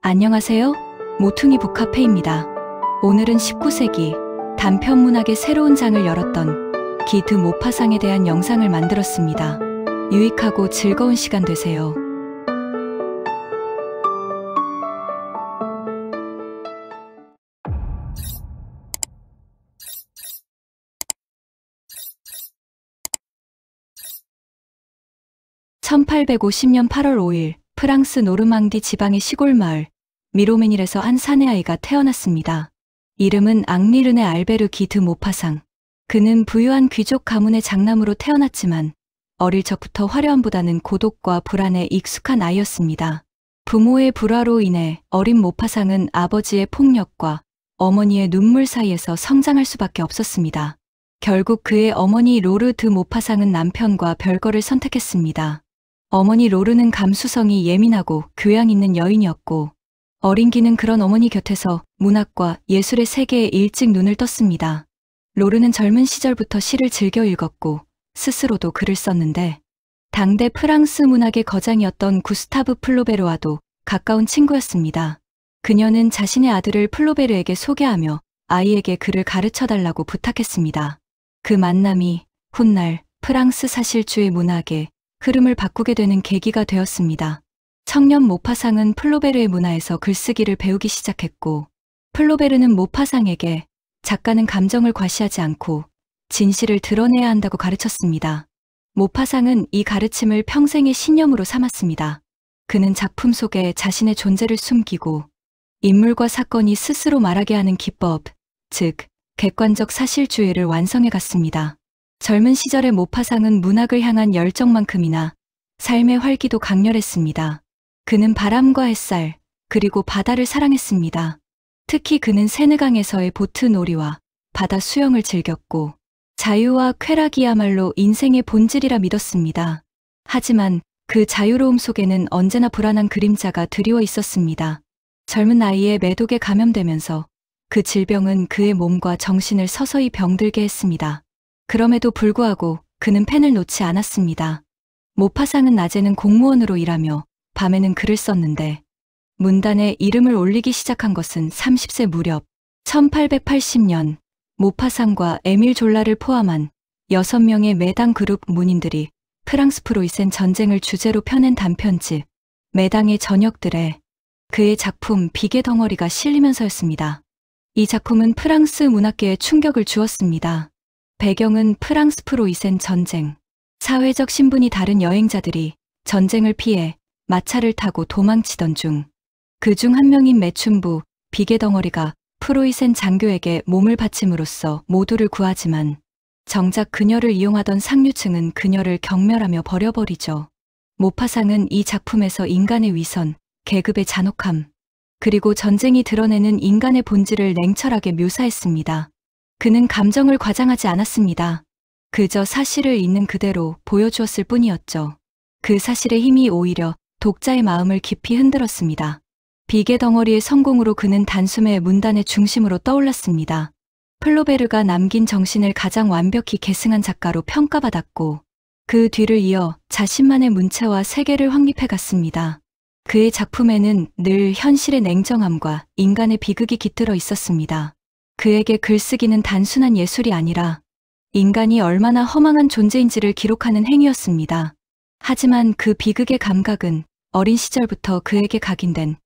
안녕하세요. 모퉁이 북카페입니다. 오늘은 19세기 단편 문학의 새로운 장을 열었던 기드 모파상에 대한 영상을 만들었습니다. 유익하고 즐거운 시간 되세요. (1850년 8월 5일) 프랑스 노르망디 지방의 시골 마을 미로메닐에서 한 사내 아이가 태어났습니다. 이름은 앙리 르네 알베르 기드 모파상. 그는 부유한 귀족 가문의 장남으로 태어났지만 어릴 적부터 화려함보다는 고독과 불안에 익숙한 아이였습니다. 부모의 불화로 인해 어린 모파상은 아버지의 폭력과 어머니의 눈물 사이에서 성장할 수밖에 없었습니다. 결국 그의 어머니 로르 드 모파상은 남편과 별거를 선택했습니다. 어머니 로르는 감수성이 예민하고 교양 있는 여인이었고 어린 기는 그런 어머니 곁에서 문학과 예술의 세계에 일찍 눈을 떴습니다. 로르는 젊은 시절부터 시를 즐겨 읽었고 스스로도 글을 썼는데 당대 프랑스 문학의 거장이었던 구스타브 플로베르와도 가까운 친구였습니다. 그녀는 자신의 아들을 플로베르에게 소개하며 아이에게 글을 가르쳐달라고 부탁했습니다. 그 만남이 훗날 프랑스 사실주의 문학의 흐름을 바꾸게 되는 계기가 되었습니다. 청년 모파상은 플로베르의 문화에서 글쓰기를 배우기 시작했고 플로베르는 모파상에게 작가는 감정을 과시하지 않고 진실을 드러내야 한다고 가르쳤습니다. 모파상은 이 가르침을 평생의 신념으로 삼았습니다. 그는 작품 속에 자신의 존재를 숨기고 인물과 사건이 스스로 말하게 하는 기법, 즉 객관적 사실주의를 완성해 갔습니다. 젊은 시절의 모파상은 문학을 향한 열정만큼이나 삶의 활기도 강렬했습니다. 그는 바람과 햇살, 그리고 바다를 사랑했습니다. 특히 그는 세느강에서의 보트놀이와 바다 수영을 즐겼고 자유와 쾌락이야말로 인생의 본질이라 믿었습니다. 하지만 그 자유로움 속에는 언제나 불안한 그림자가 드리워 있었습니다. 젊은 나이에 매독에 감염되면서 그 질병은 그의 몸과 정신을 서서히 병들게 했습니다. 그럼에도 불구하고 그는 펜을 놓지 않았습니다. 모파상은 낮에는 공무원으로 일하며 밤에는 글을 썼는데 문단에 이름을 올리기 시작한 것은 30세 무렵 1880년 모파상과 에밀 졸라를 포함한 6명의 매당 그룹 문인들이 프랑스 프로이센 전쟁을 주제로 펴낸 단편집 매당의 저녁들에 그의 작품 비계 덩어리가 실리면서였습니다. 이 작품은 프랑스 문학계에 충격을 주었습니다. 배경은 프랑스 프로이센 전쟁. 사회적 신분이 다른 여행자들이 전쟁을 피해 마차를 타고 도망치던 중 그 중 한 명인 매춘부 비계 덩어리가 프로이센 장교에게 몸을 바침으로써 모두를 구하지만 정작 그녀를 이용하던 상류층은 그녀를 경멸하며 버려버리죠. 모파상은 이 작품에서 인간의 위선, 계급의 잔혹함, 그리고 전쟁이 드러내는 인간의 본질을 냉철하게 묘사했습니다. 그는 감정을 과장하지 않았습니다. 그저 사실을 있는 그대로 보여주었을 뿐이었죠. 그 사실의 힘이 오히려 독자의 마음을 깊이 흔들었습니다. 비계 덩어리의 성공으로 그는 단숨에 문단의 중심으로 떠올랐습니다. 플로베르가 남긴 정신을 가장 완벽히 계승한 작가로 평가받았고 그 뒤를 이어 자신만의 문체와 세계를 확립해 갔습니다. 그의 작품에는 늘 현실의 냉정함과 인간의 비극이 깃들어 있었습니다. 그에게 글쓰기는 단순한 예술이 아니라 인간이 얼마나 허망한 존재인지를 기록하는 행위였습니다. 하지만 그 비극의 감각은 어린 시절부터 그에게 각인된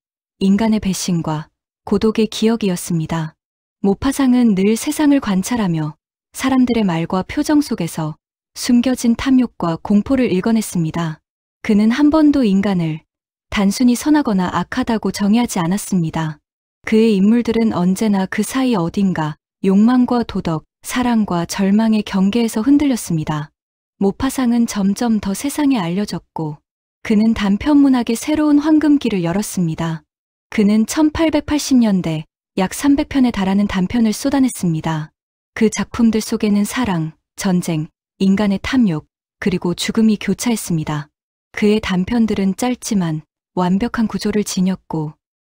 인간의 배신과 고독의 기억이었습니다. 모파상은 늘 세상을 관찰하며 사람들의 말과 표정 속에서 숨겨진 탐욕과 공포를 읽어냈습니다. 그는 한 번도 인간을 단순히 선하거나 악하다고 정의하지 않았습니다. 그의 인물들은 언제나 그 사이 어딘가 욕망과 도덕, 사랑과 절망의 경계에서 흔들렸습니다. 모파상은 점점 더 세상에 알려졌고 그는 단편 문학의 새로운 황금기를 열었습니다. 그는 1880년대 약 300편에 달하는 단편을 쏟아냈습니다. 그 작품들 속에는 사랑, 전쟁, 인간의 탐욕, 그리고 죽음이 교차했습니다. 그의 단편들은 짧지만 완벽한 구조를 지녔고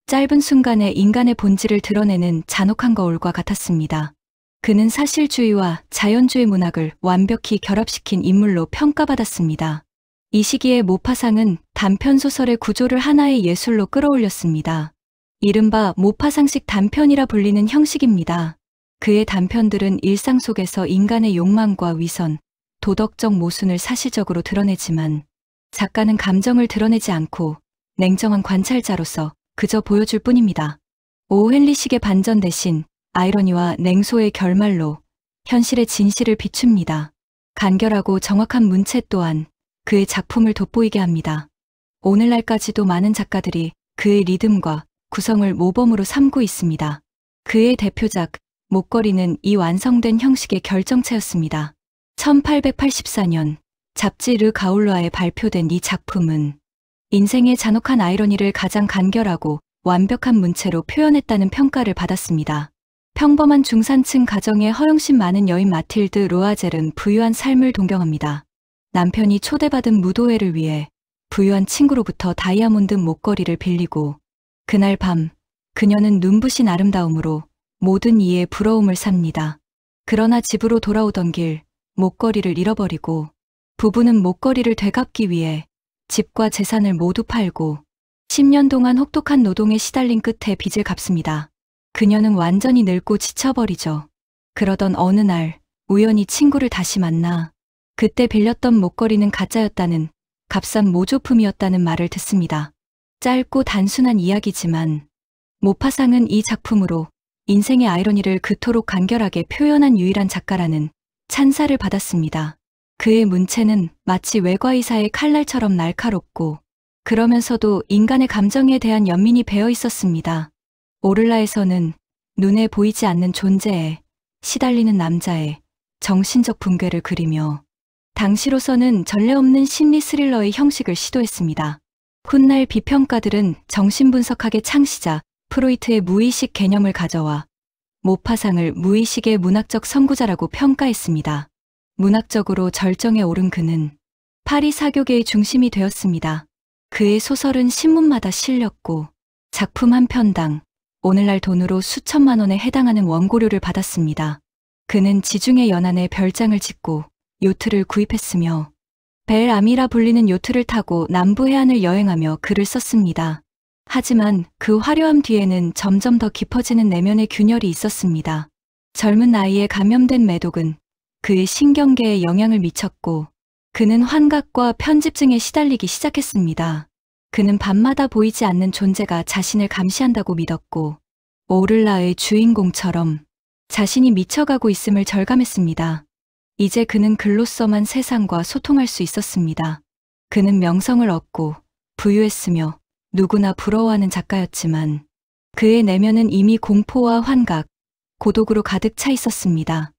짧은 순간에 인간의 본질을 드러내는 잔혹한 거울과 같았습니다. 그는 사실주의와 자연주의 문학을 완벽히 결합시킨 인물로 평가받았습니다. 이 시기에 모파상은 단편 소설의 구조를 하나의 예술로 끌어올렸습니다. 이른바 모파상식 단편이라 불리는 형식입니다. 그의 단편들은 일상 속에서 인간의 욕망과 위선, 도덕적 모순을 사실적으로 드러내지만 작가는 감정을 드러내지 않고 냉정한 관찰자로서 그저 보여줄 뿐입니다. 오헨리식의 반전 대신 아이러니와 냉소의 결말로 현실의 진실을 비춥니다. 간결하고 정확한 문체 또한 그의 작품을 돋보이게 합니다. 오늘날까지도 많은 작가들이 그의 리듬과 구성을 모범으로 삼고 있습니다. 그의 대표작 목걸이는 이 완성된 형식의 결정체였습니다. 1884년 잡지 르 가울러에 발표된 이 작품은 인생의 잔혹한 아이러니를 가장 간결하고 완벽한 문체로 표현했다는 평가를 받았습니다. 평범한 중산층 가정의 허영심 많은 여인 마틸드 로아젤은 부유한 삶을 동경합니다. 남편이 초대받은 무도회를 위해 부유한 친구로부터 다이아몬드 목걸이를 빌리고 그날 밤 그녀는 눈부신 아름다움으로 모든 이의 부러움을 삽니다. 그러나 집으로 돌아오던 길 목걸이를 잃어버리고 부부는 목걸이를 되갚기 위해 집과 재산을 모두 팔고 10년 동안 혹독한 노동에 시달린 끝에 빚을 갚습니다. 그녀는 완전히 늙고 지쳐버리죠. 그러던 어느 날 우연히 친구를 다시 만나 그때 빌렸던 목걸이는 가짜였다는 값싼 모조품이었다는 말을 듣습니다. 짧고 단순한 이야기지만 모파상은 이 작품으로 인생의 아이러니를 그토록 간결하게 표현한 유일한 작가라는 찬사를 받았습니다. 그의 문체는 마치 외과의사의 칼날처럼 날카롭고 그러면서도 인간의 감정에 대한 연민이 배어 있었습니다. 오를라에서는 눈에 보이지 않는 존재에 시달리는 남자의 정신적 붕괴를 그리며 당시로서는 전례 없는 심리 스릴러의 형식을 시도했습니다. 훗날 비평가들은 정신분석학의 창시자 프로이트의 무의식 개념을 가져와 모파상을 무의식의 문학적 선구자라고 평가했습니다. 문학적으로 절정에 오른 그는 파리 사교계의 중심이 되었습니다. 그의 소설은 신문마다 실렸고 작품 한 편당 오늘날 돈으로 수천만 원에 해당하는 원고료를 받았습니다. 그는 지중해 연안에 별장을 짓고 요트를 구입했으며 벨 아미라 불리는 요트를 타고 남부 해안을 여행하며 글을 썼습니다. 하지만 그 화려함 뒤에는 점점 더 깊어지는 내면의 균열이 있었습니다. 젊은 나이에 감염된 매독은 그의 신경계에 영향을 미쳤고 그는 환각과 편집증에 시달리기 시작했습니다. 그는 밤마다 보이지 않는 존재가 자신을 감시한다고 믿었고 오를라의 주인공처럼 자신이 미쳐가고 있음을 절감했습니다. 이제 그는 글로서만 세상과 소통할 수 있었습니다. 그는 명성을 얻고 부유했으며 누구나 부러워하는 작가였지만 그의 내면은 이미 공포와 환각, 고독으로 가득 차 있었습니다.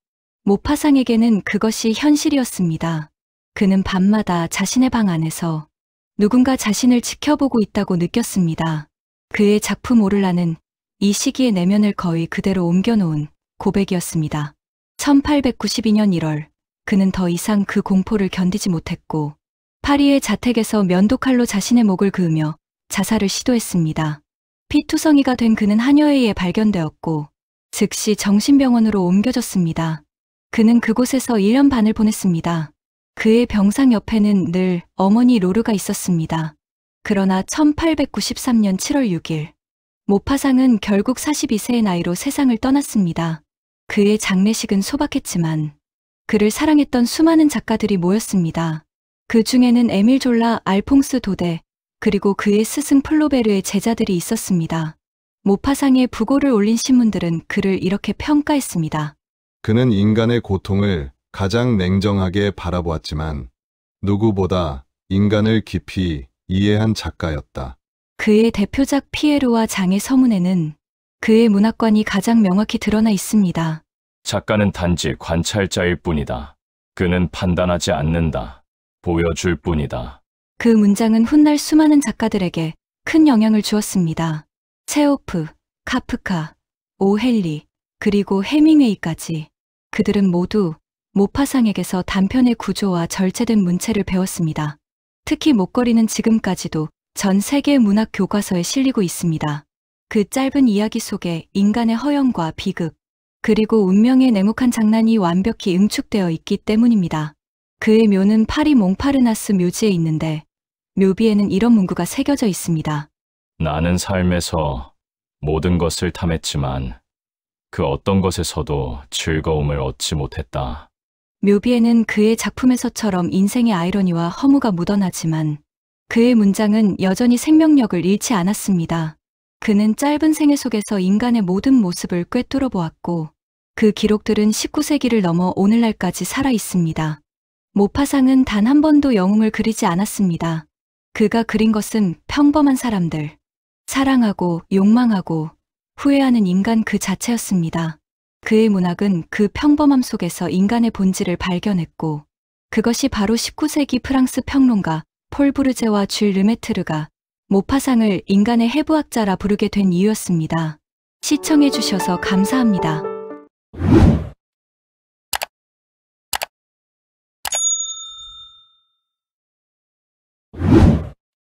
모파상에게는 그것이 현실이었습니다. 그는 밤마다 자신의 방 안에서 누군가 자신을 지켜보고 있다고 느꼈습니다. 그의 작품 오를라는 이 시기의 내면을 거의 그대로 옮겨놓은 고백이었습니다. 1892년 1월 그는 더 이상 그 공포를 견디지 못했고 파리의 자택에서 면도칼로 자신의 목을 그으며 자살을 시도했습니다. 피투성이가 된 그는 하녀에 의해 발견되었고 즉시 정신병원으로 옮겨졌습니다. 그는 그곳에서 1년 반을 보냈습니다. 그의 병상 옆에는 늘 어머니 로르가 있었습니다. 그러나 1893년 7월 6일 모파상은 결국 42세의 나이로 세상을 떠났습니다. 그의 장례식은 소박했지만 그를 사랑했던 수많은 작가들이 모였습니다. 그 중에는 에밀 졸라, 알퐁스 도데, 그리고 그의 스승 플로베르의 제자들이 있었습니다. 모파상의 부고를 올린 신문들은 그를 이렇게 평가했습니다. 그는 인간의 고통을 가장 냉정하게 바라보았지만 누구보다 인간을 깊이 이해한 작가였다. 그의 대표작 피에로와 장의 서문에는 그의 문학관이 가장 명확히 드러나 있습니다. 작가는 단지 관찰자일 뿐이다. 그는 판단하지 않는다. 보여줄 뿐이다. 그 문장은 훗날 수많은 작가들에게 큰 영향을 주었습니다. 체호프, 카프카, 오헨리, 그리고 해밍웨이까지 그들은 모두 모파상에게서 단편의 구조와 절제된 문체를 배웠습니다. 특히 목걸이는 지금까지도 전 세계 문학 교과서에 실리고 있습니다. 그 짧은 이야기 속에 인간의 허영과 비극, 그리고 운명의 냉혹한 장난이 완벽히 응축되어 있기 때문입니다. 그의 묘는 파리 몽파르나스 묘지에 있는데 묘비에는 이런 문구가 새겨져 있습니다. 나는 삶에서 모든 것을 탐했지만 그 어떤 것에서도 즐거움을 얻지 못했다. 묘비에는 그의 작품에서처럼 인생의 아이러니와 허무가 묻어나지만 그의 문장은 여전히 생명력을 잃지 않았습니다. 그는 짧은 생애 속에서 인간의 모든 모습을 꿰뚫어 보았고 그 기록들은 19세기를 넘어 오늘날까지 살아 있습니다. 모파상은 단 한 번도 영웅을 그리지 않았습니다. 그가 그린 것은 평범한 사람들, 사랑하고 욕망하고 후회하는 인간 그 자체였습니다. 그의 문학은 그 평범함 속에서 인간의 본질을 발견했고 그것이 바로 19세기 프랑스 평론가 폴 부르제와 쥘 르메트르가 모파상을 인간의 해부학자라 부르게 된 이유였습니다. 시청해 주셔서 감사합니다.